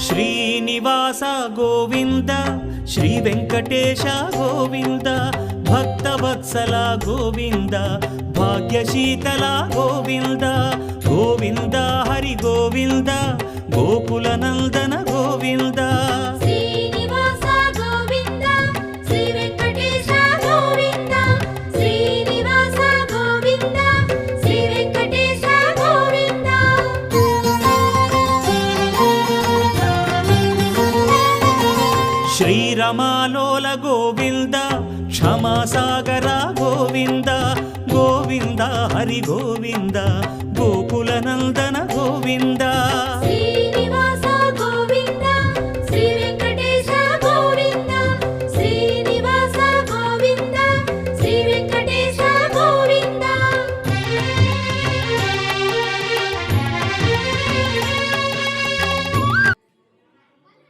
Srinivasa Govinda Shri Venkatesha Govinda Bhaktavatsala Govinda భాగ్యశీతల Govinda Govinda Hari Govinda Gokula Nandana Govinda Srinivasa Govinda Shri Venkatesha Govinda Srinivasa Govinda Shri Venkatesha Govinda శ్రీరమాలోల Govinda క్షమాసాగర Govinda Govinda Hari Govinda Gokula Nandana Govinda